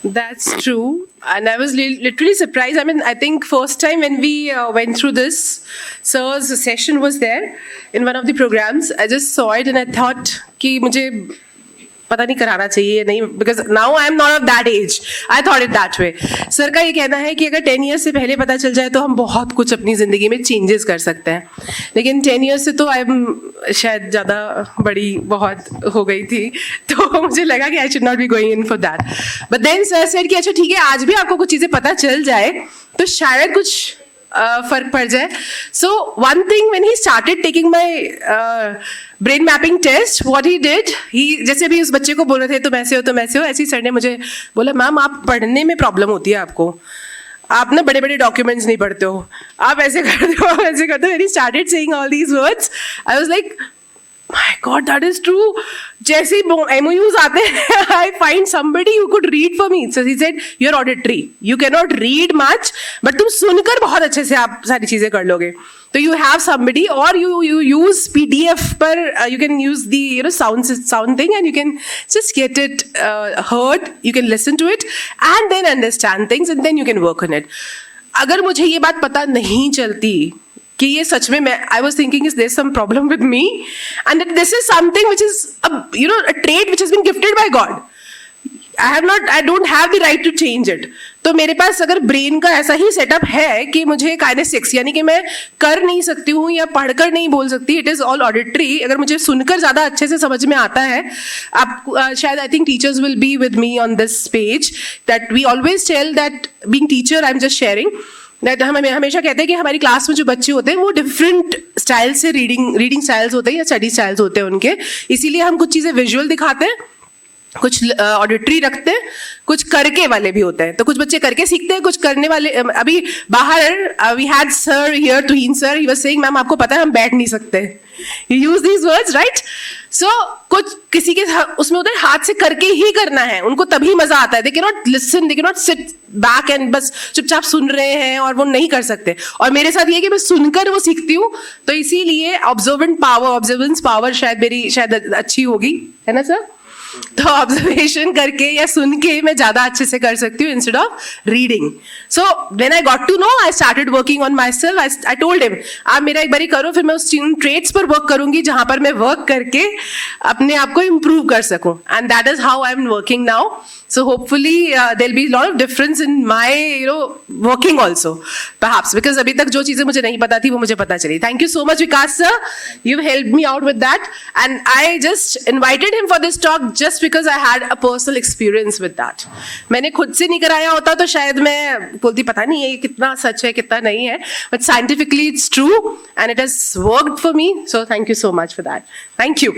That's true. And I was literally surprised. I mean, I think first time when we went through this, sir's session was there in one of the programs. I just saw it and I thought कि मुझे पता नहीं कराना चाहिए नहीं, because now I am not of that age. I thought it that way. Sir का ये कहना है कि अगर 10 years से पहले पता चल जाए तो हम बहुत कुछ अपनी ज़िंदगी में चेंजेस कर सकते हैं, लेकिन 10 years से तो आई एम शायद ज़्यादा बड़ी बहुत हो गई थी, तो मुझे लगा कि I should not be going in for that. But then sir said कि अच्छा ठीक है, आज भी आपको कुछ चीज़ें पता चल जाए तो शायद कुछ फर्क पड़ जाए. So one thing when he started taking my brain mapping test, what he did, he जैसे भी उस बच्चे को बोल रहे थे तुम ऐसे हो तुम ऐसे हो, ऐसे ही सर ने मुझे बोला मैम आप पढ़ने में प्रॉब्लम होती है आपको, आप ना बड़े बड़े डॉक्यूमेंट्स नहीं पढ़ते हो, आप ऐसे करते हो आप ऐसे करते हो. When he started saying all these words I was like My God, that is true. जैसे MOUs आते हैं, I find somebody who could read for me. So he said, you're auditory. You cannot read much, but तुम सुनकर बहुत अच्छे से आप सारी चीजें कर लोगे. तो you have somebody, or you use PDF पर you can use the sound thing and you can just get it heard. You can listen to it and then understand things and then you can work on it. अगर मुझे ये बात पता नहीं चलती कि ये सच में मैं I was thinking is there some problem with me and this is something which is a trait which has been gifted by God. I don't have the right to change it. तो मेरे पास अगर brain का ऐसा ही setup है कि मुझे kinesics यानी कि मैं कर नहीं सकती हूँ या पढ़कर नहीं बोल सकती, इट इज ऑल ऑडिटरी. अगर मुझे सुनकर ज्यादा अच्छे से समझ में आता है, आप शायद I think teachers will be with me on this page that we always tell that being teacher I am just sharing that हम हमेशा कहते हैं कि हमारी क्लास में जो बच्चे होते हैं वो डिफरेंट स्टाइल से रीडिंग स्टाइल्स होते हैं या स्टडी स्टाइल्स होते हैं उनके, इसीलिए हम कुछ चीज़ें विजुअल दिखाते हैं, कुछ ऑडिटरी रखते हैं, कुछ करके वाले भी होते हैं. तो कुछ बच्चे करके सीखते हैं, कुछ करने वाले. अभी बाहर वी हैड सर हियर, तुहीन sir, he was saying ma'am आपको पता है हम बैठ नहीं सकते. ही यूज दीज वर्ड्स राइट. सो कुछ किसी के उसमें होता है हाथ से करके ही करना है, उनको तभी मजा आता है. They can not listen, they can not sit back and बस चुपचाप सुन रहे हैं और वो नहीं कर सकते. और मेरे साथ ये कि मैं सुनकर वो सीखती हूँ, तो इसीलिए ऑब्जर्वेंस पावर शायद अच्छी होगी, है ना सर. तो ऑब्जर्वेशन करके या सुन के मैं ज्यादा अच्छे से कर सकती हूँ instead of reading. So when I got to know I started working on myself. I told him आप मेरा एक बारी करो, फिर मैं उस ट्रेट्स पर वर्क करूंगी जहां पर मैं वर्क करके अपने आप को इम्प्रूव कर सकूं. And that is how I am working now. So hopefully there'll be a lot of difference in my working also perhaps, because अभी तक जो चीजें मुझे नहीं पता थी वो मुझे पता चली. Thank you so much Vikas sir, you've helped me out with that and I just invited him for this talk just because I had a personal experience with that. मैंने खुद से नहीं कराया होता तो शायद मैं बोलती पता नहीं ये कितना सच है कितना नहीं है, but scientifically it's true and it has worked for me, so thank you so much for that. Thank you.